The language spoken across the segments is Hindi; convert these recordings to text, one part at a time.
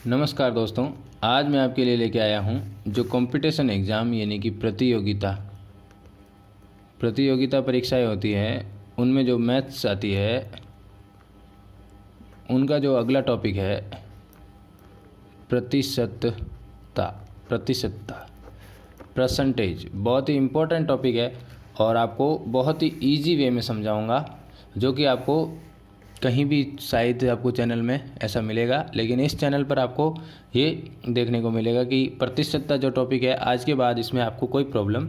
नमस्कार दोस्तों, आज मैं आपके लिए लेके आया हूँ जो कंपटीशन एग्ज़ाम यानी कि प्रतियोगिता परीक्षाएं होती है, उनमें जो मैथ्स आती है, उनका जो अगला टॉपिक है प्रतिशतता परसेंटेज। बहुत ही इम्पोर्टेंट टॉपिक है और आपको बहुत ही इजी वे में समझाऊंगा, जो कि आपको कहीं भी शायद आपको चैनल में ऐसा मिलेगा, लेकिन इस चैनल पर आपको ये देखने को मिलेगा कि प्रतिशतता जो टॉपिक है, आज के बाद इसमें आपको कोई प्रॉब्लम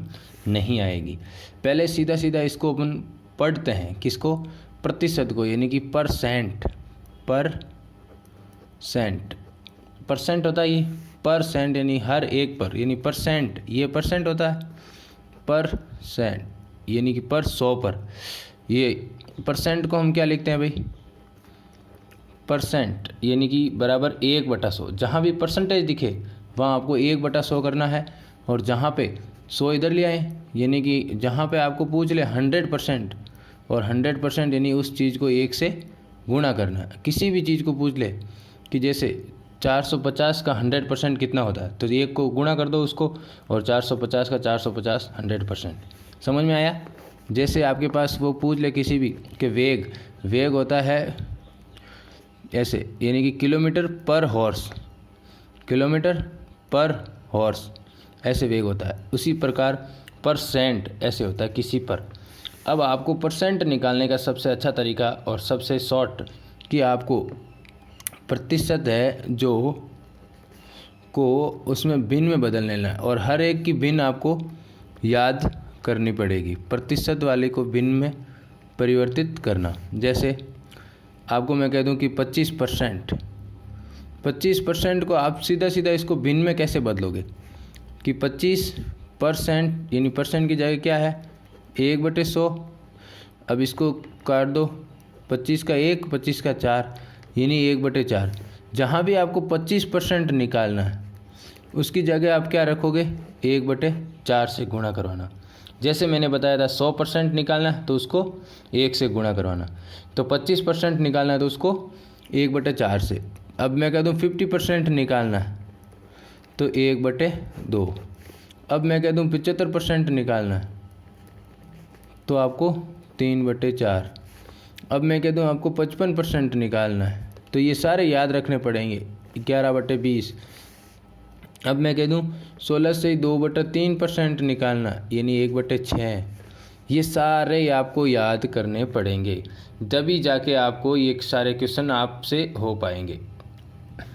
नहीं आएगी। पहले सीधा सीधा इसको अपन पढ़ते हैं, किसको? प्रतिशत को, यानी कि परसेंट होता है ये परसेंट, यानी हर एक पर, यानी परसेंट, ये परसेंट होता है। परसेंट यानी कि पर 100 पर। ये परसेंट को हम क्या लिखते हैं भाई? परसेंट यानी कि बराबर 1/100। जहाँ भी परसेंटेज दिखे वहाँ आपको 1/100 करना है, और जहाँ पे 100 इधर ले आए, यानी कि जहाँ पे आपको पूछ ले 100%, और 100% यानी उस चीज़ को 1 से गुणा करना है। किसी भी चीज़ को पूछ ले कि जैसे 450 का 100% कितना होता है, तो 1 को गुणा कर दो उसको, और 450 का 450 100%। समझ में आया? जैसे आपके पास वो पूछ ले किसी भी कि वेग होता है ऐसे, यानी कि किलोमीटर पर हॉर्स ऐसे वेग होता है। उसी प्रकार परसेंट ऐसे होता है किसी पर। अब आपको परसेंट निकालने का सबसे अच्छा तरीका और सबसे शॉर्ट कि आपको प्रतिशत है जो को उसमें भिन्न में बदल लेना है, और हर एक की भिन्न आपको याद करनी पड़ेगी। प्रतिशत वाले को भिन्न में परिवर्तित करना। जैसे आपको मैं कह दूं कि 25% को आप सीधा सीधा इसको भिन्न में कैसे बदलोगे कि 25% यानी परसेंट की जगह क्या है? 1/100। अब इसको काट दो, 25 का 1, 25 का 4, यानी 1/4। जहाँ भी आपको 25% निकालना है उसकी जगह आप क्या रखोगे? 1/4 से गुणा करवाना। जैसे मैंने बताया था 100% निकालना है तो उसको 1 से गुणा करवाना, तो 25% निकालना है तो उसको 1/4 से। अब मैं कह दूँ 50% निकालना है तो 1/2। अब मैं कह दूँ 75% निकालना है तो आपको 3/4। अब मैं कह दूँ आपको 55% निकालना है, तो ये सारे याद रखने पड़ेंगे। 11/20। अब मैं कह दूँ 16 से 2/3% निकालना, यानी 1/6। ये सारे आपको याद करने पड़ेंगे, तभी जाके आपको ये सारे क्वेश्चन आपसे हो पाएंगे,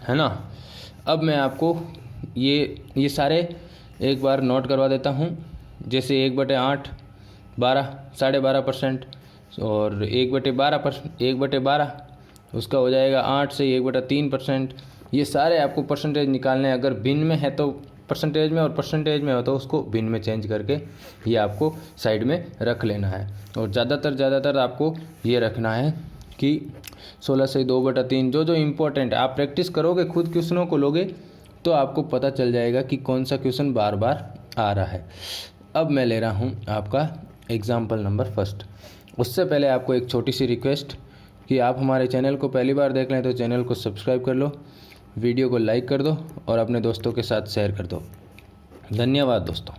है ना। अब मैं आपको ये सारे एक बार नोट करवा देता हूँ। जैसे 1/8 12.5%, और 1/12 उसका हो जाएगा 8 से 1/3%। ये सारे आपको परसेंटेज निकालने हैं। अगर भिन्न में है तो परसेंटेज में, और परसेंटेज में हो तो उसको भिन्न में चेंज करके ये आपको साइड में रख लेना है। और ज़्यादातर आपको ये रखना है कि 16 से 2/3 जो इम्पोर्टेंट आप प्रैक्टिस करोगे, खुद क्वेश्चनों को लोगे तो आपको पता चल जाएगा कि कौन सा क्वेश्चन बार बार आ रहा है। अब मैं ले रहा हूँ आपका एग्जाम्पल नंबर फर्स्ट। उससे पहले आपको एक छोटी सी रिक्वेस्ट कि आप हमारे चैनल को पहली बार देख लें तो चैनल को सब्सक्राइब कर लो, वीडियो को लाइक कर दो और अपने दोस्तों के साथ शेयर कर दो। धन्यवाद दोस्तों।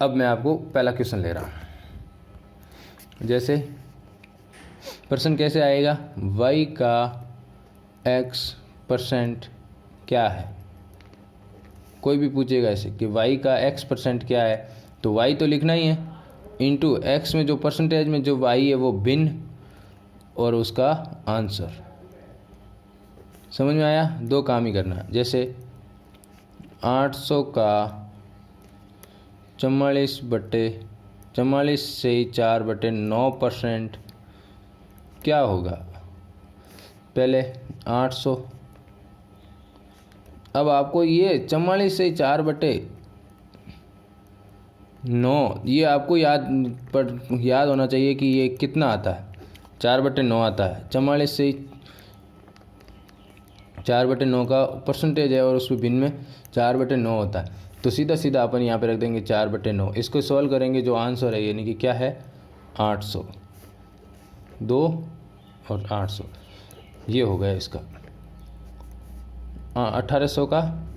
अब मैं आपको पहला क्वेश्चन ले रहा हूँ। जैसे प्रश्न कैसे आएगा? y का x% क्या है? कोई भी पूछेगा ऐसे कि y का x% क्या है, तो y तो लिखना ही है, इंटू x में जो परसेंटेज में जो y है वो भिन्न, और उसका आंसर। समझ में आया? दो काम ही करना। जैसे 800 का 44 से 4/9% क्या होगा? पहले 800। अब आपको ये 44 से 4/9 ये आपको याद होना चाहिए कि ये कितना आता है। 4/9 आता है। 44 से 4/9 का परसेंटेज है और उसमें भिन्न में 4/9 होता है, तो सीधा सीधा अपन यहाँ पे रख देंगे 4/9। इसको सॉल्व करेंगे, जो आंसर है यानी कि क्या है? 800। 2 और 800 ये हो गया इसका। 1800 का,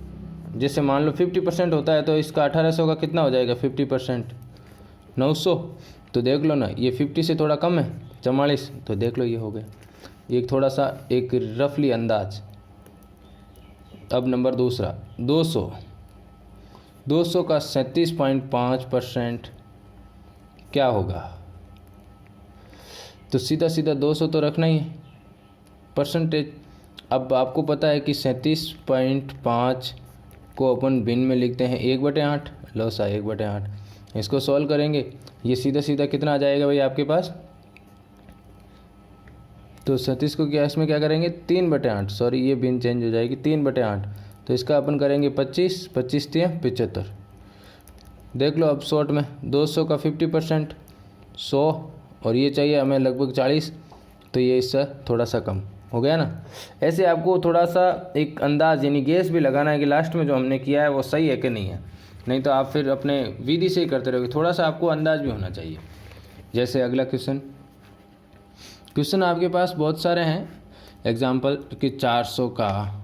जैसे मान लो 50% होता है तो इसका 1800 का कितना हो जाएगा 50%, 900। तो देख लो ना, ये 50 से थोड़ा कम है 44, तो देख लो ये हो गया। एक थोड़ा सा एक रफली अंदाज। अब नंबर दूसरा 200, 200 का 37.5% क्या होगा। तो सीधा सीधा 200 तो रखना ही है परसेंटेज। अब आपको पता है कि 37.5 को अपन भिन्न में लिखते हैं 1/8, लो सा 1/8। इसको सॉल्व करेंगे, ये सीधा सीधा कितना आ जाएगा भाई आपके पास। तो 37 को क्या इसमें क्या करेंगे 3/8, सॉरी ये भिन्न चेंज हो जाएगी 3/8। तो इसका अपन करेंगे 25, 25 3 75। देख लो अब शॉर्ट में 200 का 50% 100, और ये चाहिए हमें लगभग 40, तो ये इससे थोड़ा सा कम हो गया ना। ऐसे आपको थोड़ा सा एक अंदाज यानी गेस भी लगाना है कि लास्ट में जो हमने किया है वो सही है कि नहीं है, नहीं तो आप फिर अपने विधि से ही करते रहोगे। थोड़ा सा आपको अंदाज भी होना चाहिए। जैसे अगला क्वेश्चन आपके पास बहुत सारे हैं। एग्जाम्पल कि 400 का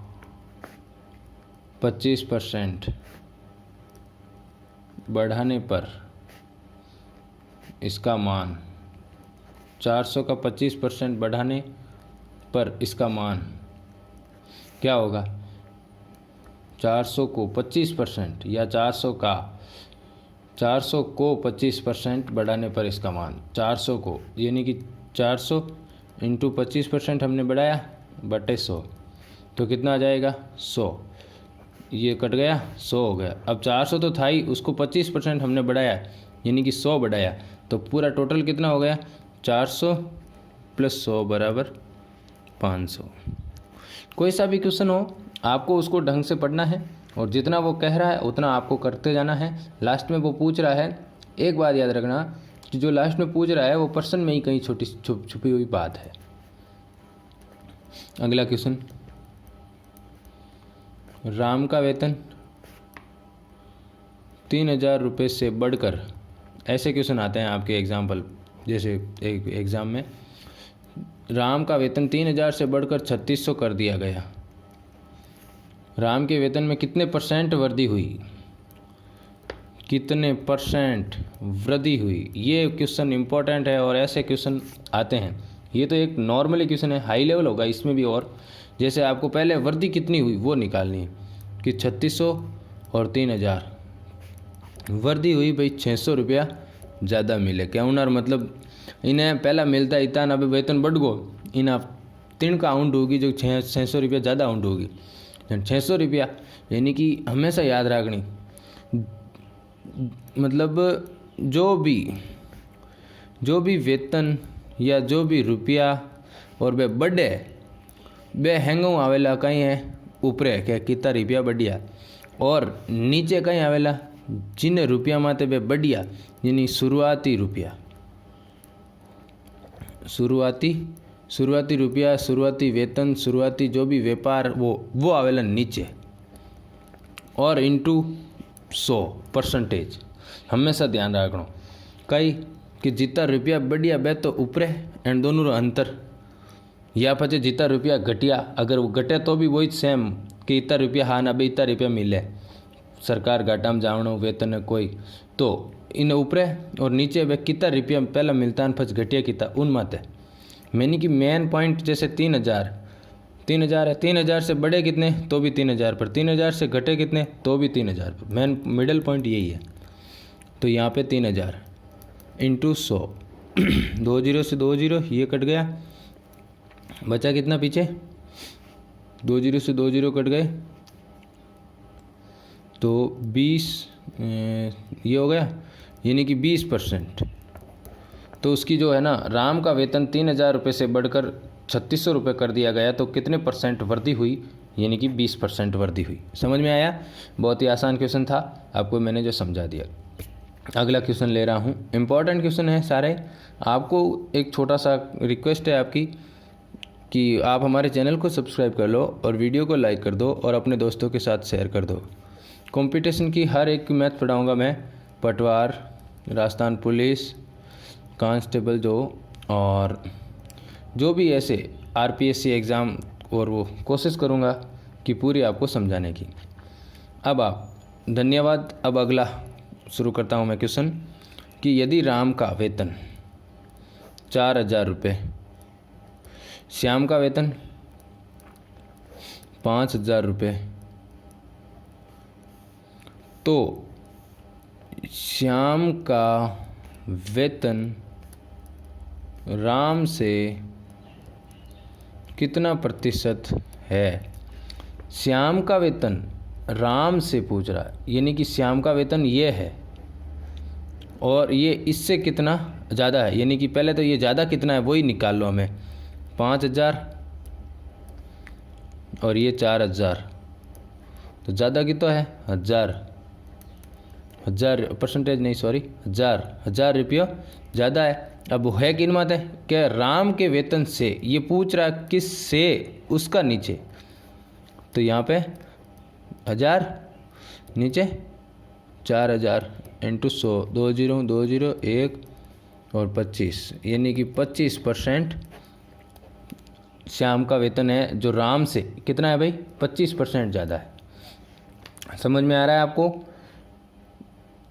25% बढ़ाने पर इसका मान, 400 का 25% बढ़ाने पर इसका मान क्या होगा। 400 को 25% या 400 को 25% बढ़ाने पर इसका मान, 400 को यानी कि 400 इंटू 25% हमने बढ़ाया बटे 100, तो कितना आ जाएगा 100। ये कट गया 100 हो गया। अब 400 तो था ही, उसको 25% हमने बढ़ाया यानी कि 100 बढ़ाया, तो पूरा टोटल कितना हो गया 400 प्लस 100 बराबर 500। कोई सा भी क्वेश्चन हो आपको उसको ढंग से पढ़ना है, और जितना वो कह रहा है उतना आपको करते जाना है। लास्ट में वो पूछ रहा है, एक बात याद रखना कि जो लास्ट में पूछ रहा है वो पर्सन में ही कहीं छोटी छुपी हुई बात है। अगला क्वेश्चन, राम का वेतन 3000 रुपये से बढ़कर, ऐसे क्वेश्चन आते हैं आपके एग्जाम्पल। जैसे एक एग्ज़ाम में राम का वेतन 3000 से बढ़कर 3600 कर दिया गया, राम के वेतन में कितने % वृद्धि हुई, कितने % वृद्धि हुई। ये क्वेश्चन इंपॉर्टेंट है और ऐसे क्वेश्चन आते हैं। ये तो एक नॉर्मली क्वेश्चन है, हाई लेवल होगा इसमें भी। और जैसे आपको पहले वृद्धि कितनी हुई वो निकालनी है कि 3600 और 3000 वृद्धि हुई भाई 600 रुपया ज़्यादा मिले। क्या उनार मतलब इन्हें पहला मिलता है इतना, अब वेतन बढ़ गो, इन्हें 3 का आउंड होगी जो 600 रुपया ज़्यादा आउंड होगी। 600 रुपया यानी कि हमेशा याद रखनी, मतलब जो भी वेतन या जो भी रुपया और वे बढ़े बे हैंगों आवेला कहीं है ऊपरे क्या कितना रुपया बढ़िया, और नीचे कहीं आवेला जिन रुपया माते बे बढ़िया यानी शुरुआती रुपया, शुरुआती रुपया, शुरुआती वेतन, शुरुआती जो भी व्यापार वो आवेला नीचे, और इंटू 100% हमेशा ध्यान रखना। कई कि जितना रुपया बढ़िया बे तो ऊपरे एंड दोनों रो अंतर, या पचे जितना रुपया घटिया अगर वो घटे तो भी वही सेम कि इतना रुपया हाँ ना बे इतना रुपया मिले, सरकार घाटा में जावनो वेतन है कोई, तो इन ऊपरे और नीचे वे कितना रुपया पहला मिलता है पच घटिया कितना उन माते। मैंने कि मेन पॉइंट जैसे 3000 है, 3000 से बढ़े कितने तो भी 3000 पर, 3000 से घटे कितने तो भी 3000 पर, मेन मिडल पॉइंट यही है। तो यहाँ पे 3000 इंटू 100, 2 0 से 2 0 ये कट गया, बचा कितना पीछे 2 0 से 2 0 कट गए, तो 20 ये हो गया यानी कि 20%। तो उसकी जो है ना राम का वेतन 3000 रुपये से बढ़कर 3600 रुपये कर दिया गया, तो कितने % वृद्धि हुई यानी कि 20% वृद्धि हुई। समझ में आया? बहुत ही आसान क्वेश्चन था, आपको मैंने जो समझा दिया। अगला क्वेश्चन ले रहा हूँ, इम्पॉर्टेंट क्वेश्चन है सारे। आपको एक छोटा सा रिक्वेस्ट है आपकी कि आप हमारे चैनल को सब्सक्राइब कर लो और वीडियो को लाइक कर दो और अपने दोस्तों के साथ शेयर कर दो। कंपटीशन की हर एक मैथ पढ़ाऊँगा मैं, पटवार, राजस्थान पुलिस, कांस्टेबल और जो भी ऐसे आरपीएससी एग्ज़ाम, और वो कोशिश करूँगा कि पूरी आपको समझाने की। अब आप धन्यवाद। अब अगला शुरू करता हूँ मैं क्वेश्चन कि यदि राम का वेतन 4,000 रुपये, श्याम का वेतन 5,000 रुपये, तो श्याम का वेतन राम से कितना प्रतिशत है। श्याम का वेतन राम से पूछ रहा है, यानी कि श्याम का वेतन ये है और ये इससे कितना ज़्यादा है, यानी कि पहले तो ये ज़्यादा कितना है वही निकाल लो हमें। 5,000 और ये 4,000, तो ज़्यादा कितना है 1,000 परसेंटेज नहीं सॉरी 1,000 रुपया ज़्यादा है। अब वो है किन बात है क्या, राम के वेतन से, ये पूछ रहा है किस से, उसका नीचे, तो यहाँ पे 1,000 नीचे 4,000 इंटू 100, 2 0 2 0 1 और 25, यानी कि 25% श्याम का वेतन है जो राम से कितना है भाई 25% ज़्यादा है। समझ में आ रहा है आपको?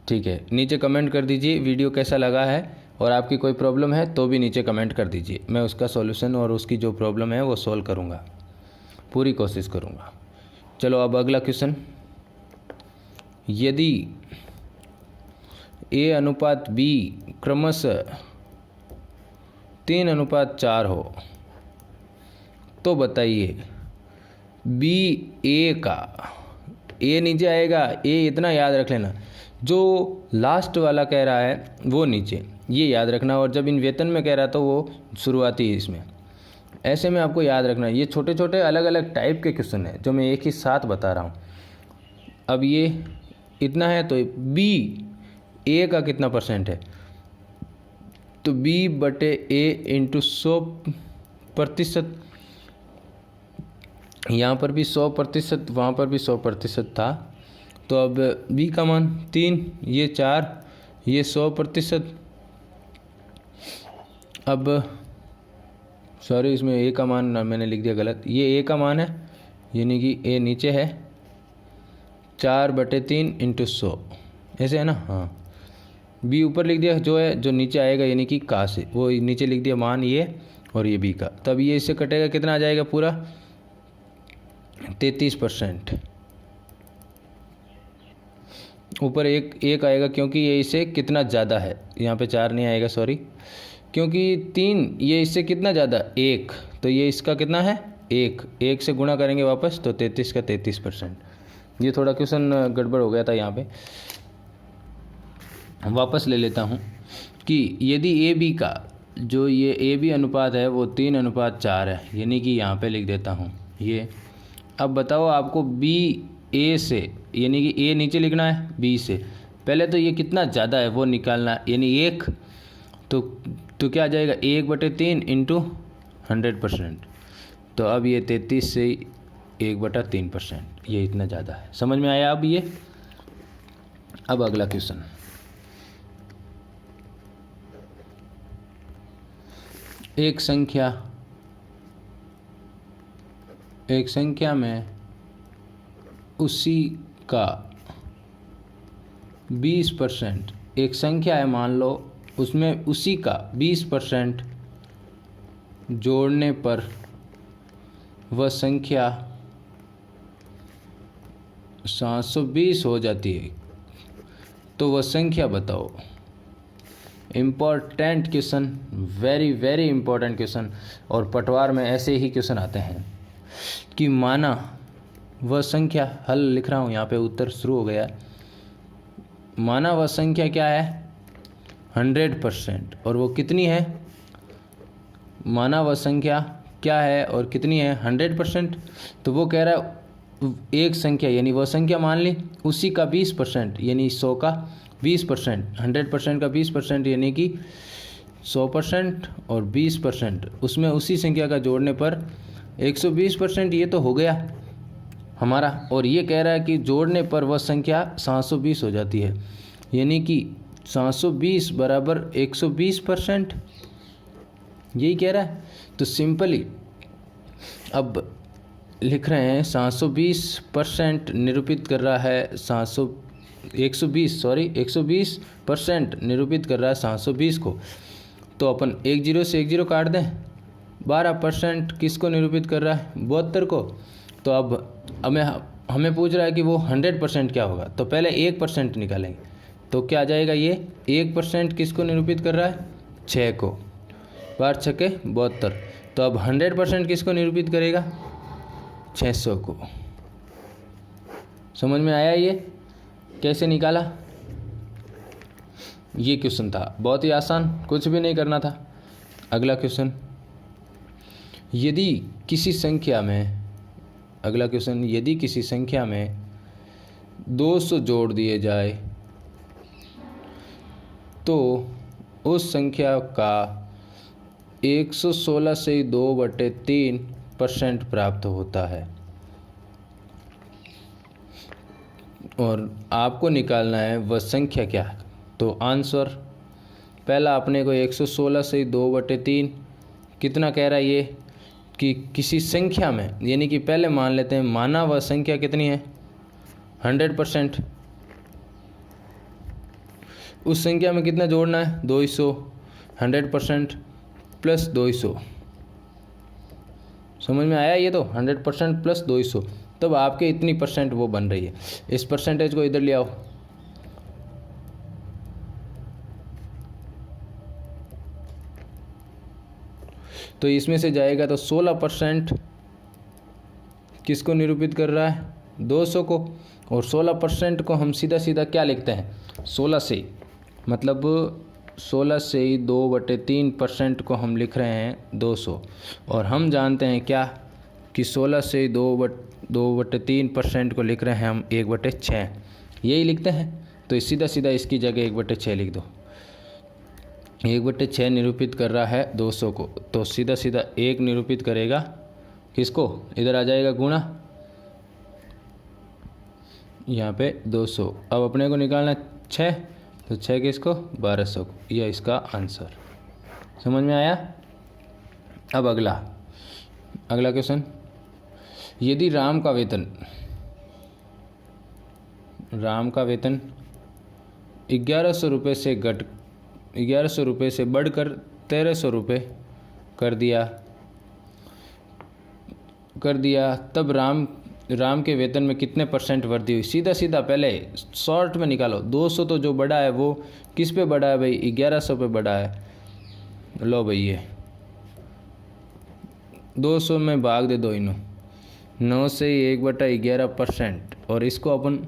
ठीक है, नीचे कमेंट कर दीजिए वीडियो कैसा लगा है, और आपकी कोई प्रॉब्लम है तो भी नीचे कमेंट कर दीजिए, मैं उसका सॉल्यूशन और उसकी जो प्रॉब्लम है वो सॉल्व करूँगा, पूरी कोशिश करूँगा। चलो अब अगला क्वेश्चन, यदि A अनुपात B क्रमशः 3:4 हो तो बताइए B A का, A नीचे आएगा, A इतना याद रख लेना, जो लास्ट वाला कह रहा है वो नीचे, ये याद रखना, और जब इन वेतन में कह रहा तो वो शुरुआती है इसमें, ऐसे में आपको याद रखना। ये छोटे छोटे अलग अलग टाइप के क्वेश्चन हैं जो मैं एक ही साथ बता रहा हूँ। अब ये इतना है तो B A का कितना परसेंट है, तो B/A इंटू 100%, यहाँ पर भी 100%, वहाँ पर भी 100% था, तो अब B का मान 3, ये 4, ये 100%। अब सॉरी इसमें A का मान मैंने लिख दिया गलत, ये A का मान है, यानी कि A नीचे है 4/3 इंटू 100, ऐसे है ना, हाँ। B ऊपर लिख दिया जो है, जो नीचे आएगा यानी कि का से, वो नीचे लिख दिया मान ये, और ये B का, तब ये इससे कटेगा कितना आ जाएगा पूरा 33%। ऊपर एक आएगा क्योंकि ये इससे कितना ज़्यादा है, यहाँ पे 4 नहीं आएगा सॉरी, क्योंकि 3 ये इससे कितना ज़्यादा 1, तो ये इसका कितना है 1 से गुणा करेंगे वापस, तो 33 का 33%। ये थोड़ा क्वेश्चन गड़बड़ हो गया था यहाँ पे, वापस ले लेता हूँ कि यदि ए बी का जो ये ए बी अनुपात है वो 3:4 है, यानी कि यहाँ पे लिख देता हूँ ये। अब बताओ आपको बी ए से, यानी कि ए नीचे लिखना है बी से, पहले तो ये कितना ज़्यादा है वो निकालना है, यानी 1, तो क्या आ जाएगा 1/3 इंटू 100%, तो अब ये 33 से 1/3%, ये इतना ज़्यादा है। समझ में आया अब ये? अब अगला क्वेश्चन, एक संख्या में उसी का 20%, एक संख्या है मान लो, उसमें उसी का 20% जोड़ने पर वह संख्या 720 हो जाती है, तो वह संख्या बताओ। Important question, very very important question, और पटवार में ऐसे ही क्वेश्चन आते हैं कि माना वह संख्या, हल लिख रहा हूँ यहाँ पे, उत्तर शुरू हो गया। माना वह संख्या क्या है 100%, और वो कितनी है, माना वह संख्या क्या है और कितनी है 100%, तो वो कह रहा है एक संख्या, यानी वह संख्या मान ली उसी का 20%, यानी 100 का 20%, 100% का 20%, यानी कि 100% और 20%, उसमें उसी संख्या का जोड़ने पर 120%, ये तो हो गया हमारा। और ये कह रहा है कि जोड़ने पर वह संख्या 720 हो जाती है, यानी कि 720 बराबर 120%, यही कह रहा है। तो सिंपली अब लिख रहे हैं 720% निरूपित कर रहा है 120% निरूपित कर रहा है 720 को। तो अपन 1 0 से 1 0 काट दें। 12% किसको निरूपित कर रहा है 72 को। तो अब हमें पूछ रहा है कि वो 100% क्या होगा, तो पहले 1% निकालेंगे। तो क्या आ जाएगा, ये 1% किसको निरूपित कर रहा है 6 को। 12 छक्के 72। तो अब 100% किसको निरूपित करेगा 600 को। समझ में आया ये कैसे निकाला। ये क्वेश्चन था बहुत ही आसान, कुछ भी नहीं करना था। अगला क्वेश्चन, यदि किसी संख्या में 200 जोड़ दिए जाए तो उस संख्या का 116 से 2/3% प्राप्त होता है। और आपको निकालना है वह संख्या क्या है। तो आंसर पहला अपने को 116 से 2/3 कितना कह रहा है ये कि किसी संख्या में, यानी कि पहले मान लेते हैं माना वह संख्या कितनी है 100%। उस संख्या में कितना जोड़ना है 200, 100% प्लस 200। समझ में आया ये। तो 100% प्लस 200, तब आपके इतनी % वो बन रही है। इस परसेंटेज को इधर ले आओ। तो इसमें से जाएगा तो 16% किसको निरूपित कर रहा है 200 को। और 16% को हम सीधा सीधा क्या लिखते हैं 16 से, मतलब 16 से 2/3% को हम लिख रहे हैं 200। और हम जानते हैं क्या कि 16 से 2/3% को लिख रहे हैं हम 1/6, यही लिखते हैं। तो सीधा सीधा इसकी जगह 1/6 लिख दो। 1/6 निरूपित कर रहा है 200 को, तो सीधा सीधा 1 निरूपित करेगा किसको, इधर आ जाएगा गुणा, यहाँ पे 200। अब अपने को निकालना 6, तो 6 किसको 1200 को। यह इसका आंसर। समझ में आया। अब अगला क्वेश्चन, यदि राम का वेतन 1100 रुपये से बढ़कर 1300 रुपये कर दिया, तब राम के वेतन में कितने % वृद्धि हुई। सीधा सीधा पहले शॉर्ट में निकालो। 200 तो जो बढ़ा है वो किस पे बढ़ा है भाई 1100 पे बढ़ा है। लो भाई ये 200 में भाग दे दो इन्हों, 9 से 1/11%। और इसको अपन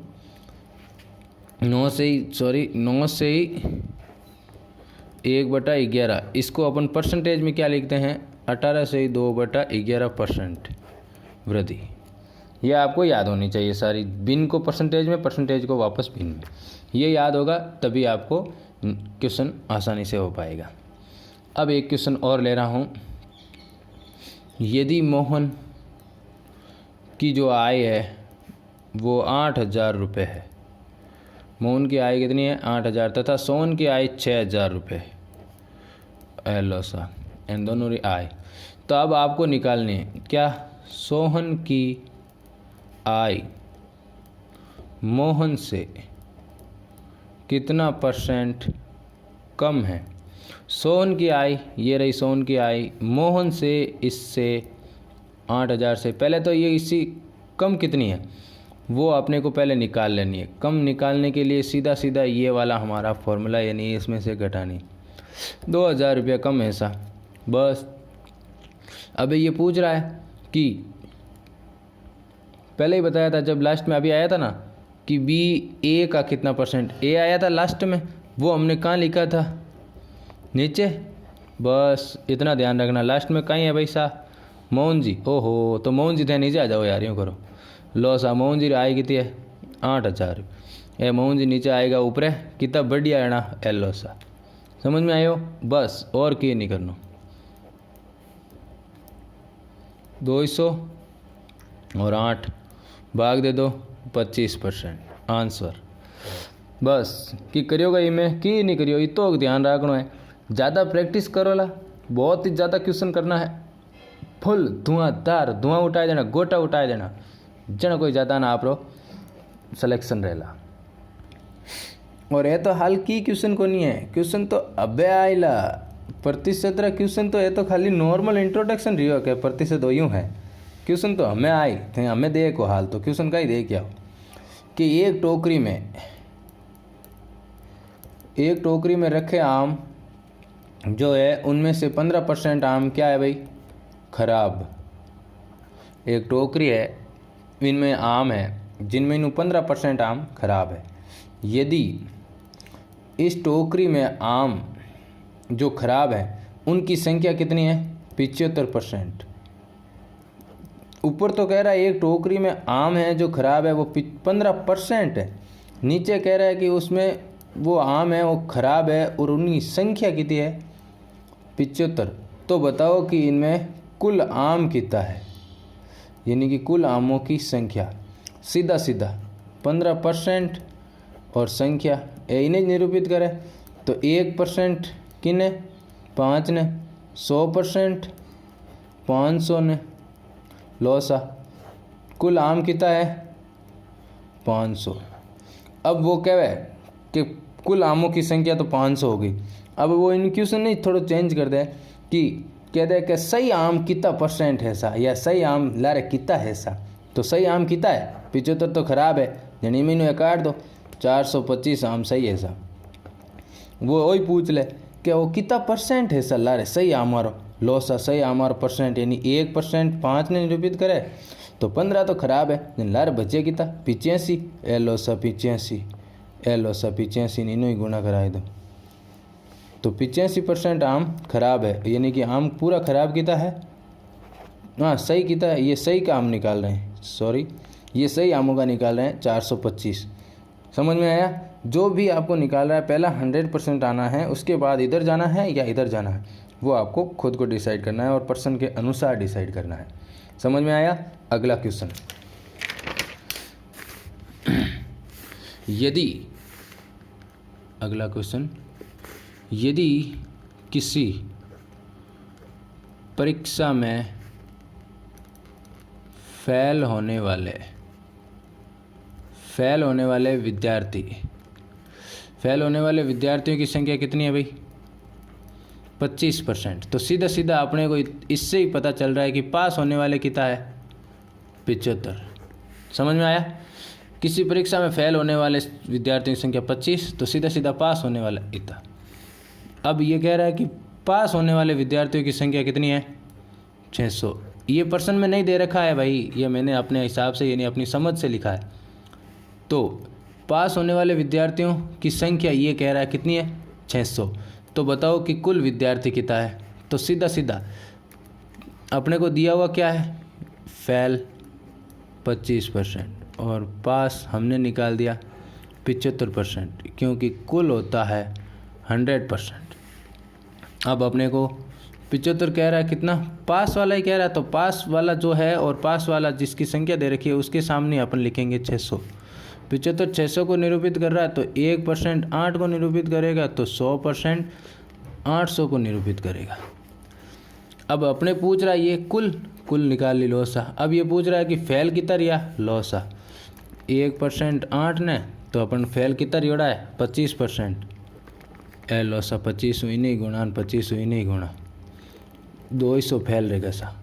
9 से 1/11, इसको अपन परसेंटेज में क्या लिखते हैं 18 से 2/11% वृद्धि। यह आपको याद होनी चाहिए सारी, भिन्न को परसेंटेज में, परसेंटेज को वापस भिन्न में। ये याद होगा तभी आपको क्वेश्चन आसानी से हो पाएगा। अब एक क्वेश्चन और ले रहा हूँ। यदि मोहन की जो आय है वो 8000 रुपये है, मोहन की आय कितनी है 8000, तथा सोहन की आय 6000 रुपये। लो सा इन दोनों की आय। तो अब आपको निकालनी है क्या, सोहन की आय मोहन से कितना % कम है। सोहन की आय, ये रही सोहन की आय, मोहन से इससे 8000 से पहले तो ये इससे कम कितनी है वो अपने को पहले निकाल लेनी है। कम निकालने के लिए सीधा सीधा ये वाला हमारा फॉर्मूला, यानी इसमें से घटानी 2000 रुपया कम है ऐसा बस। अभी ये पूछ रहा है कि पहले ही बताया था जब लास्ट में अभी आया था ना कि BA का कितना % A आया था लास्ट में, वो हमने कहाँ लिखा था नीचे। बस इतना ध्यान रखना, लास्ट में कहीं है भाई साहब मोहन जी। ओहो, तो मोहन जी थे नीचे आ जाओ यार, यूँ करो। लो सा मोहन जी आय कितनी है 8000। ए मोहन जी नीचे आएगा ऊपर कितना बढ़िया है ना। लो सा समझ में आयो बस, और क्या नहीं करना। 200 और 8 भाग दे दो 25% आंसर। बस कि करियोगा इमें कि नहीं करियो, ये तो ध्यान रखना है। ज़्यादा प्रैक्टिस करो ला, बहुत ही ज़्यादा क्वेश्चन करना है। फुल धुआंधार धुआं उठाए देना, गोटा उठाए देना, जन कोई ज़्यादा ना आप रो सिलेक्शन रहेला। और ये तो हाल की क्वेश्चन को नहीं है, क्वेश्चन तो अबे आइला प्रतिशत क्वेश्चन तो ये तो खाली नॉर्मल इंट्रोडक्शन रही हो क्या प्रतिशत यूँ है। क्वेश्चन तो हमें आई थे, हमें दे को हाल तो क्वेश्चन का ही दे क्या कि एक टोकरी में रखे आम जो है उनमें से 15% आम क्या है भाई, खराब। एक टोकरी है, इनमें आम है जिनमें इन 15% आम खराब है। यदि इस टोकरी में आम जो खराब है उनकी संख्या कितनी है, 75%। ऊपर तो कह रहा है एक टोकरी में आम है जो खराब है वो 15% है, नीचे कह रहा है कि उसमें वो आम है वो खराब है और उनकी संख्या कितनी है, 75। तो बताओ कि इनमें कुल आम कितना है, यानी कि कुल आमों की संख्या। सीधा 15% और संख्या इन्हें निरूपित करें तो 1% किने 5 ने, 100% 500 ने, लौसा कुल आम कितना है 500। अब वो कह है कि कुल आमों की संख्या तो 500 हो गई। अब वो इन क्वेश्चन नहीं थोड़ा चेंज कर दे कि कह दे कि सही आम कितना % है सा, या सही आम लारे कितना है सा। तो सही आम कितना है 75 तो खराब है, यानी मैंने काट दो 425 आम सही है सा। वो वही पूछ ले कि वो कितना % है सा लारे सही आमारो, लो सा सही आमारो %, यानी 1% 5 ने निरूपित करे तो 15 तो खराब है, लारे बचे कितना 85। ए लो सा 85, ए लो सा 85 इन्हों ही गुणा कराए दो तो 85% आम खराब है, यानी कि आम पूरा खराब कितना है, हाँ सही कितना है, ये सही का आम निकाल रहे हैं, सॉरी ये सही आमों का निकाल रहे हैं 425। समझ में आया। जो भी आपको निकाल रहा है पहला 100% आना है, उसके बाद इधर जाना है या इधर जाना है वो आपको खुद को डिसाइड करना है और पर्सन के अनुसार डिसाइड करना है। समझ में आया। अगला क्वेश्चन, अगला क्वेश्चन, यदि किसी परीक्षा में फेल होने वाले विद्यार्थियों की संख्या कितनी है भाई, 25%। तो सीधा सीधा अपने को इससे ही पता चल रहा है कि पास होने वाले कितना है 75। समझ में आया। किसी परीक्षा में फेल होने वाले विद्यार्थियों की संख्या 25, तो सीधा सीधा पास होने वाला इतना। अब ये कह रहा है कि पास होने वाले विद्यार्थियों की संख्या कितनी है 600। ये पर्सन में नहीं दे रखा है भाई, ये मैंने अपने हिसाब से यानी अपनी समझ से लिखा है। तो पास होने वाले विद्यार्थियों की संख्या ये कह रहा है कितनी है 600। तो बताओ कि कुल विद्यार्थी कितना है। तो सीधा सीधा अपने को दिया हुआ क्या है, फेल 25% और पास हमने निकाल दिया 75%, क्योंकि कुल होता है 100%। अब अपने को 75 कह रहा है कितना, पास वाला ही कह रहा है, तो पास वाला जो है और पास वाला जिसकी संख्या दे रखी है उसके सामने अपन लिखेंगे 600। 75 600 को निरूपित कर रहा है तो 1% 8 को निरूपित करेगा, तो 100% 800 को निरूपित करेगा। अब अपने पूछ रहा है ये कुल निकाल ली लोसा। अब ये पूछ रहा है कि फेल कितना रिया लोसा, 1% 8 ने, तो अपन फेल कितना रियोड़ा है 25%। ए लोसा 25 हुई नहीं गुणा 25 हुई नहीं गुणा 200 फेल रहेगा सा।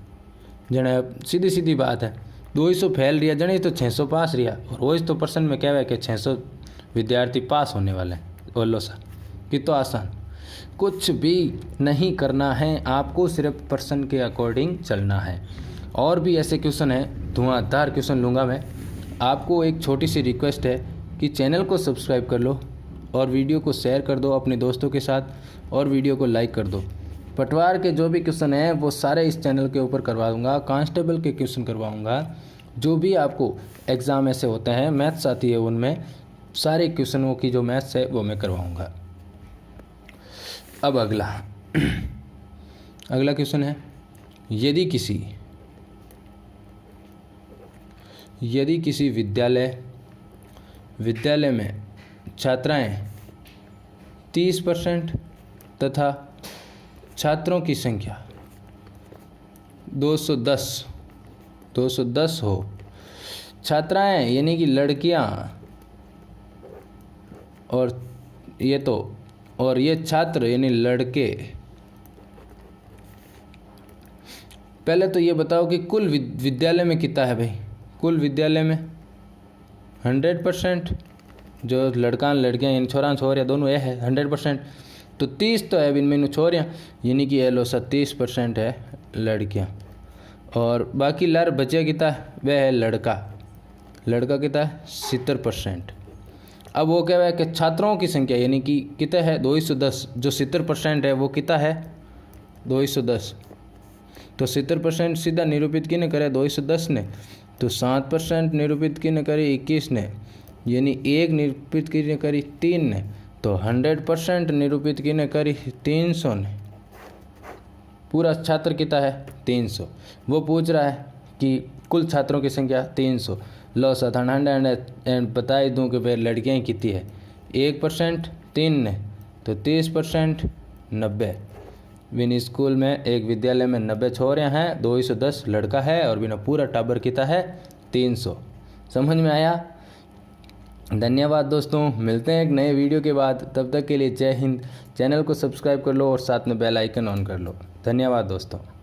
जने सीधी सीधी बात है, 200 फेल रिया जने तो 600 पास रिया, और वही तो पर्सन में क्या है कि 600 विद्यार्थी पास होने वाले हैं। बोलो सा कि तो आसान, कुछ भी नहीं करना है आपको, सिर्फ पर्सन के अकॉर्डिंग चलना है। और भी ऐसे क्वेश्चन हैं, धुआंधार क्वेश्चन लूँगा मैं। आपको एक छोटी सी रिक्वेस्ट है कि चैनल को सब्सक्राइब कर लो और वीडियो को शेयर कर दो अपने दोस्तों के साथ, और वीडियो को लाइक कर दो। पटवार के जो भी क्वेश्चन हैं वो सारे इस चैनल के ऊपर करवाऊँगा, कांस्टेबल के क्वेश्चन करवाऊँगा। जो भी आपको एग्ज़ाम ऐसे होते हैं, मैथ्स आती है, उनमें सारे क्वेश्चनों की जो मैथ्स है वो मैं करवाऊँगा। अब अगला क्वेश्चन है, यदि किसी विद्यालय में छात्राएं 30% तथा छात्रों की संख्या 210 हो। छात्राएं यानी कि लड़कियां और ये छात्र यानी लड़के। पहले तो ये बताओ कि कुल विद्यालय में कितना है भाई। कुल विद्यालय में 100%, जो लड़का लड़कियां यानी छोरा छोरियाँ दोनों ये है 100%। तो 30 तो है इनमें इन छोरियाँ, यानी कि ये लो 30% है लड़कियां। और बाकी लड़ बचे कितना वह है लड़का कितना है 70%। अब वो क्या है कि छात्रों की संख्या यानी कि कितना है 210, जो 70% है वो कितना है 210। तो 70% सीधा निरूपित किने करे 210 ने, तो 7% निरूपित किने करे 21 ने, यानी 1 निरूपित किने करी 3 ने, तो 100% निरूपित किने करी 300 ने। पूरा छात्र कितना है 300। वो पूछ रहा है कि कुल छात्रों की संख्या 300। लो साधारण एंड बता ही दूँ कि भाई लड़कियाँ कितनी है। 1% 3 ने, तो 30% 90। विन स्कूल में एक विद्यालय में 90 छोरियाँ हैं, 210 लड़का है और बिना पूरा टाबर कितना है 300। समझ में आया। धन्यवाद दोस्तों, मिलते हैं एक नए वीडियो के बाद। तब तक के लिए जय हिंद। चैनल को सब्सक्राइब कर लो और साथ में बेल आइकन ऑन कर लो। धन्यवाद दोस्तों।